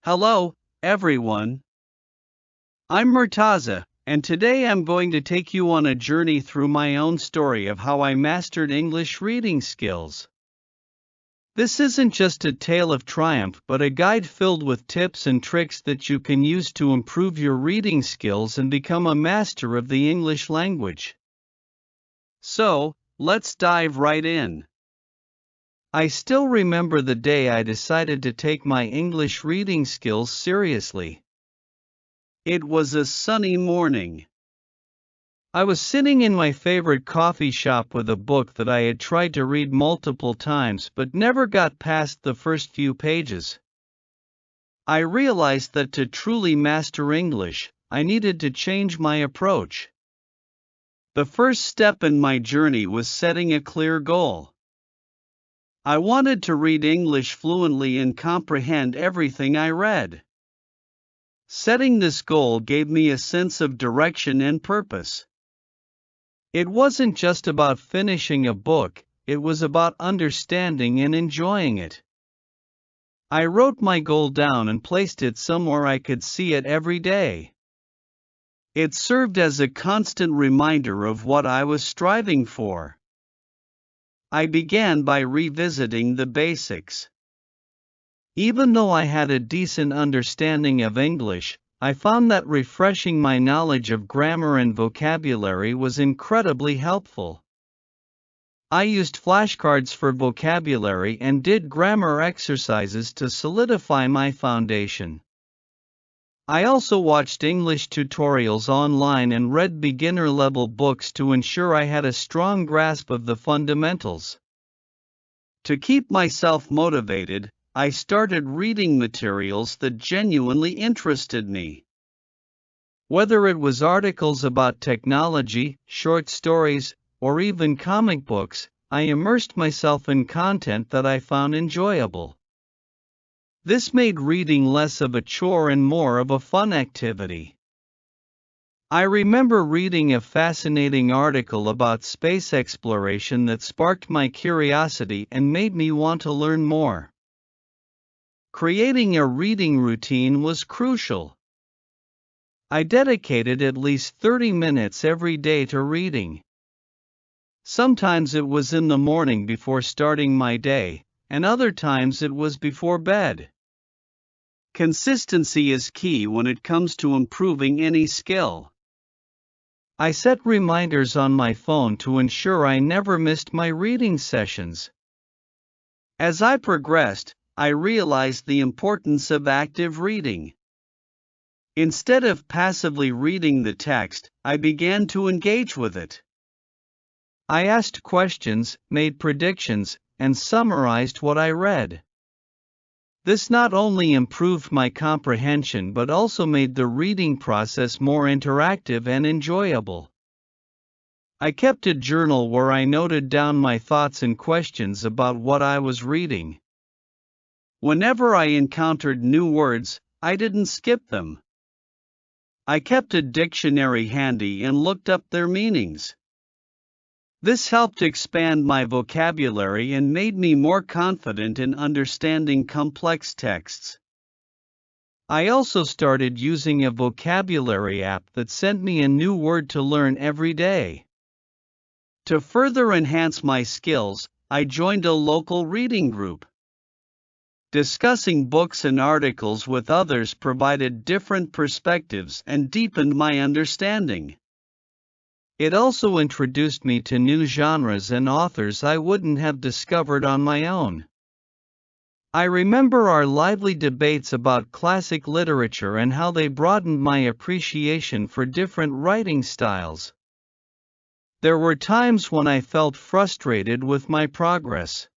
Hello, everyone. I'm Murtaza, and today I'm going to take you on a journey through my own story of how I mastered English reading skills. This isn't just a tale of triumph but a guide filled with tips and tricks that you can use to improve your reading skills and become a master of the English language. So, let's dive right in. I still remember the day I decided to take my English reading skills seriously. It was a sunny morning. I was sitting in my favorite coffee shop with a book that I had tried to read multiple times but never got past the first few pages. I realized that to truly master English, I needed to change my approach. The first step in my journey was setting a clear goal. I wanted to read English fluently and comprehend everything I read. Setting this goal gave me a sense of direction and purpose. It wasn't just about finishing a book, it was about understanding and enjoying it. I wrote my goal down and placed it somewhere I could see it every day. It served as a constant reminder of what I was striving for. I began by revisiting the basics. Even though I had a decent understanding of English, I found that refreshing my knowledge of grammar and vocabulary was incredibly helpful. I used flashcards for vocabulary and did grammar exercises to solidify my foundation. I also watched English tutorials online and read beginner-level books to ensure I had a strong grasp of the fundamentals. To keep myself motivated, I started reading materials that genuinely interested me. Whether it was articles about technology, short stories, or even comic books, I immersed myself in content that I found enjoyable. This made reading less of a chore and more of a fun activity. I remember reading a fascinating article about space exploration that sparked my curiosity and made me want to learn more. Creating a reading routine was crucial. I dedicated at least 30 minutes every day to reading. Sometimes it was in the morning before starting my day, and other times it was before bed. Consistency is key when it comes to improving any skill. I set reminders on my phone to ensure I never missed my reading sessions. As I progressed, I realized the importance of active reading. Instead of passively reading the text, I began to engage with it. I asked questions, made predictions, and summarized what I read. This not only improved my comprehension but also made the reading process more interactive and enjoyable. I kept a journal where I noted down my thoughts and questions about what I was reading. Whenever I encountered new words, I didn't skip them. I kept a dictionary handy and looked up their meanings. This helped expand my vocabulary and made me more confident in understanding complex texts. I also started using a vocabulary app that sent me a new word to learn every day. To further enhance my skills, I joined a local reading group. Discussing books and articles with others provided different perspectives and deepened my understanding. It also introduced me to new genres and authors I wouldn't have discovered on my own. I remember our lively debates about classic literature and how they broadened my appreciation for different writing styles. There were times when I felt frustrated with my progress.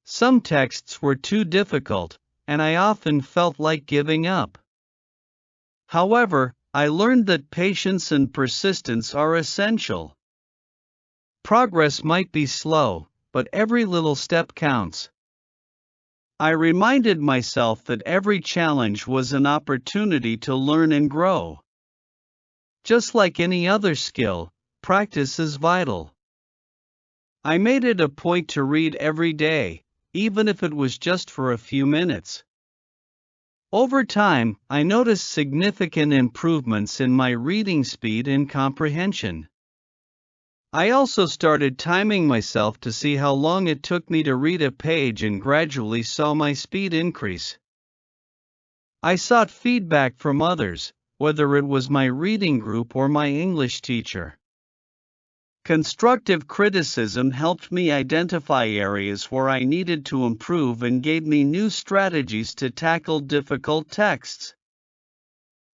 Some texts were too difficult, and I often felt like giving up. However, I learned that patience and persistence are essential. Progress might be slow, but every little step counts. I reminded myself that every challenge was an opportunity to learn and grow. Just like any other skill, practice is vital. I made it a point to read every day, even if it was just for a few minutes. Over time, I noticed significant improvements in my reading speed and comprehension. I also started timing myself to see how long it took me to read a page and gradually saw my speed increase. I sought feedback from others, whether it was my reading group or my English teacher. Constructive criticism helped me identify areas where I needed to improve and gave me new strategies to tackle difficult texts.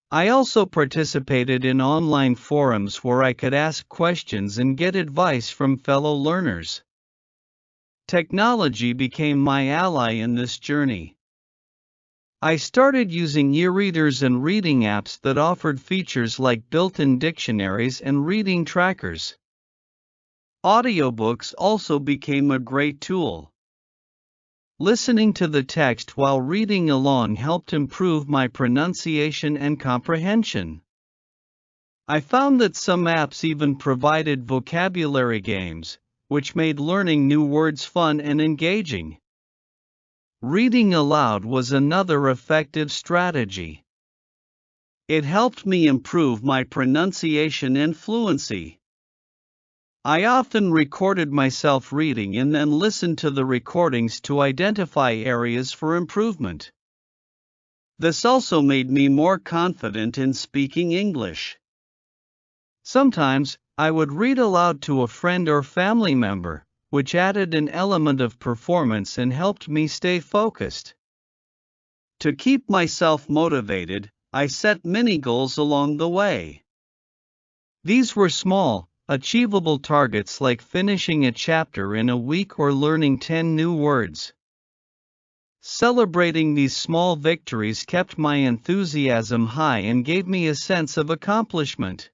I also participated in online forums where I could ask questions and get advice from fellow learners. Technology became my ally in this journey. I started using e-readers and reading apps that offered features like built-in dictionaries and reading trackers. Audiobooks also became a great tool. Listening to the text while reading along helped improve my pronunciation and comprehension. I found that some apps even provided vocabulary games, which made learning new words fun and engaging. Reading aloud was another effective strategy. It helped me improve my pronunciation and fluency. I often recorded myself reading and then listened to the recordings to identify areas for improvement. This also made me more confident in speaking English. Sometimes, I would read aloud to a friend or family member, which added an element of performance and helped me stay focused. To keep myself motivated, I set mini goals along the way. These were small, achievable targets like finishing a chapter in a week or learning 10 new words. Celebrating these small victories kept my enthusiasm high and gave me a sense of accomplishment.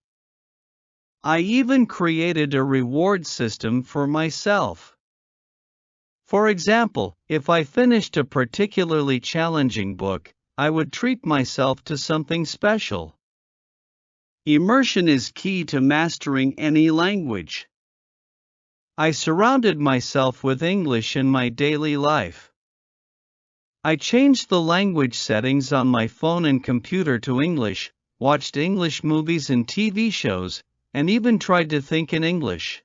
I even created a reward system for myself. For example, if I finished a particularly challenging book, I would treat myself to something special. Immersion is key to mastering any language. I surrounded myself with English in my daily life. I changed the language settings on my phone and computer to English, watched English movies and TV shows, and even tried to think in English.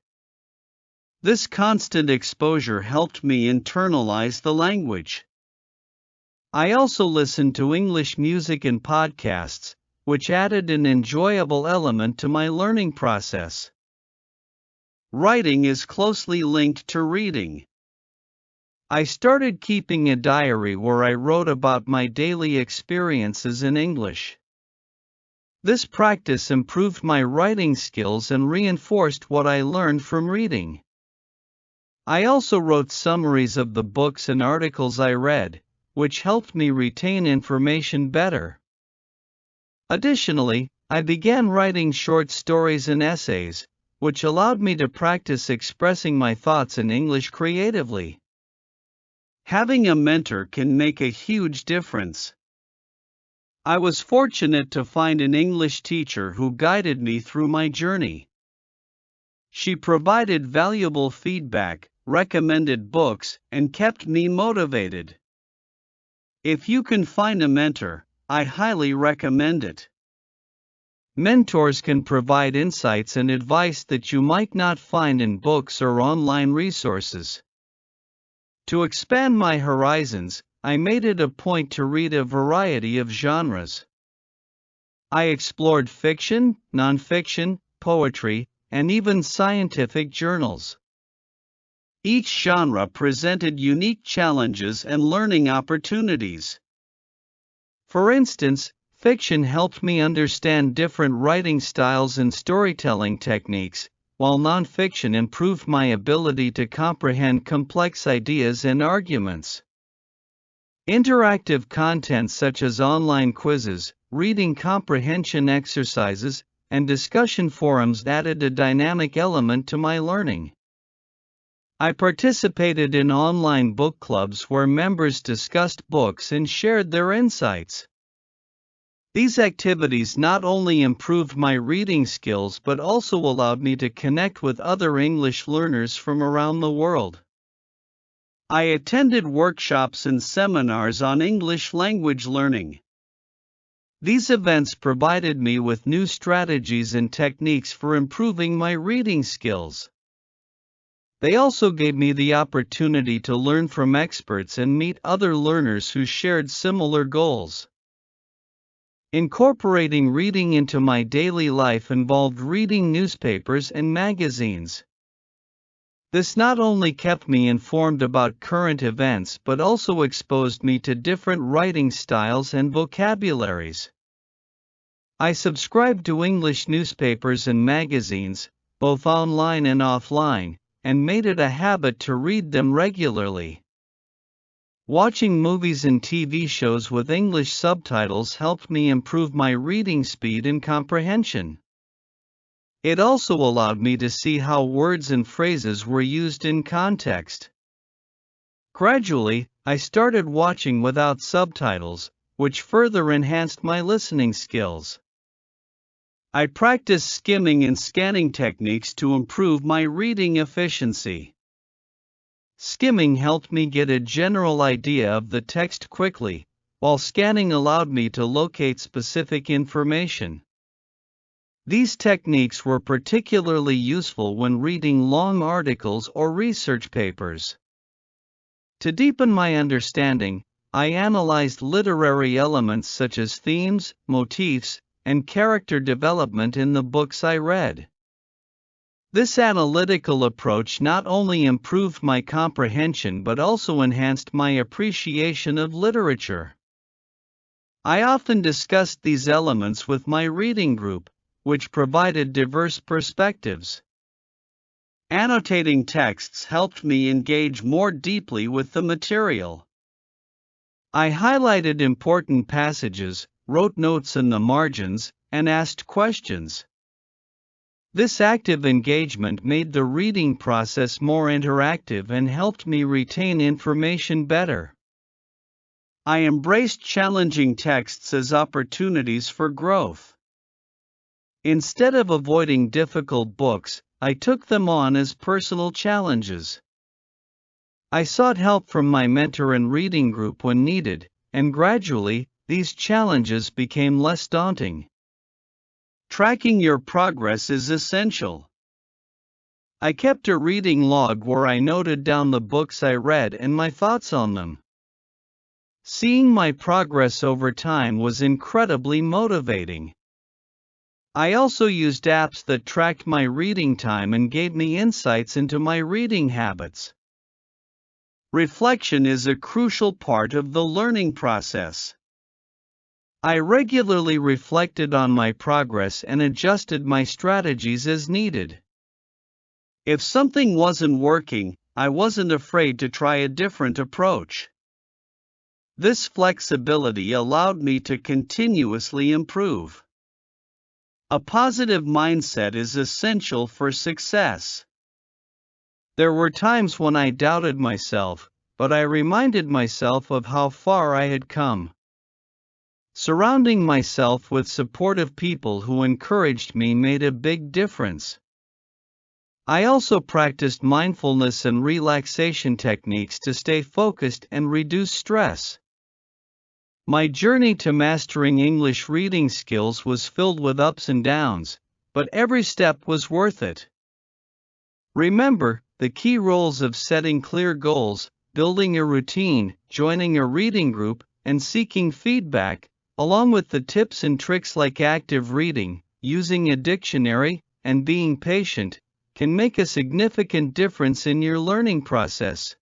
This constant exposure helped me internalize the language. I also listened to English music and podcasts, which added an enjoyable element to my learning process. Writing is closely linked to reading. I started keeping a diary where I wrote about my daily experiences in English. This practice improved my writing skills and reinforced what I learned from reading. I also wrote summaries of the books and articles I read, which helped me retain information better. Additionally, I began writing short stories and essays, which allowed me to practice expressing my thoughts in English creatively. Having a mentor can make a huge difference. I was fortunate to find an English teacher who guided me through my journey. She provided valuable feedback, recommended books, and kept me motivated. If you can find a mentor, I highly recommend it. Mentors can provide insights and advice that you might not find in books or online resources. To expand my horizons, I made it a point to read a variety of genres. I explored fiction, nonfiction, poetry, and even scientific journals. Each genre presented unique challenges and learning opportunities. For instance, fiction helped me understand different writing styles and storytelling techniques, while nonfiction improved my ability to comprehend complex ideas and arguments. Interactive content such as online quizzes, reading comprehension exercises, and discussion forums added a dynamic element to my learning. I participated in online book clubs where members discussed books and shared their insights. These activities not only improved my reading skills but also allowed me to connect with other English learners from around the world. I attended workshops and seminars on English language learning. These events provided me with new strategies and techniques for improving my reading skills. They also gave me the opportunity to learn from experts and meet other learners who shared similar goals. Incorporating reading into my daily life involved reading newspapers and magazines. This not only kept me informed about current events but also exposed me to different writing styles and vocabularies. I subscribed to English newspapers and magazines, both online and offline, and made it a habit to read them regularly. Watching movies and TV shows with English subtitles helped me improve my reading speed and comprehension. It also allowed me to see how words and phrases were used in context. Gradually, I started watching without subtitles, which further enhanced my listening skills. I practiced skimming and scanning techniques to improve my reading efficiency. Skimming helped me get a general idea of the text quickly, while scanning allowed me to locate specific information. These techniques were particularly useful when reading long articles or research papers. To deepen my understanding, I analyzed literary elements such as themes, motifs, and character development in the books I read. This analytical approach not only improved my comprehension but also enhanced my appreciation of literature. I often discussed these elements with my reading group, which provided diverse perspectives. Annotating texts helped me engage more deeply with the material. I highlighted important passages, wrote notes in the margins, and asked questions. This active engagement made the reading process more interactive and helped me retain information better. I embraced challenging texts as opportunities for growth. Instead of avoiding difficult books, I took them on as personal challenges. I sought help from my mentor and reading group when needed, and gradually, these challenges became less daunting. Tracking your progress is essential. I kept a reading log where I noted down the books I read and my thoughts on them. Seeing my progress over time was incredibly motivating. I also used apps that tracked my reading time and gave me insights into my reading habits. Reflection is a crucial part of the learning process. I regularly reflected on my progress and adjusted my strategies as needed. If something wasn't working, I wasn't afraid to try a different approach. This flexibility allowed me to continuously improve. A positive mindset is essential for success. There were times when I doubted myself, but I reminded myself of how far I had come. Surrounding myself with supportive people who encouraged me made a big difference. I also practiced mindfulness and relaxation techniques to stay focused and reduce stress. My journey to mastering English reading skills was filled with ups and downs, but every step was worth it. Remember, the key roles of setting clear goals, building a routine, joining a reading group, and seeking feedback, along with the tips and tricks like active reading, using a dictionary, and being patient, can make a significant difference in your learning process.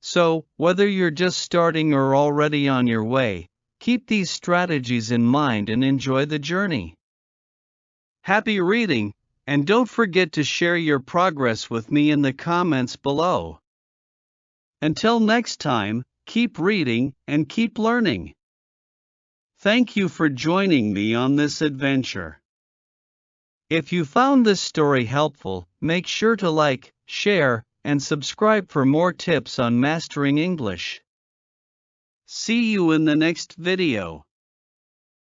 So, whether you're just starting or already on your way, keep these strategies in mind and enjoy the journey. Happy reading, and don't forget to share your progress with me in the comments below. Until next time, keep reading and keep learning. Thank you for joining me on this adventure. If you found this story helpful, make sure to like, share, and subscribe for more tips on mastering English. See you in the next video.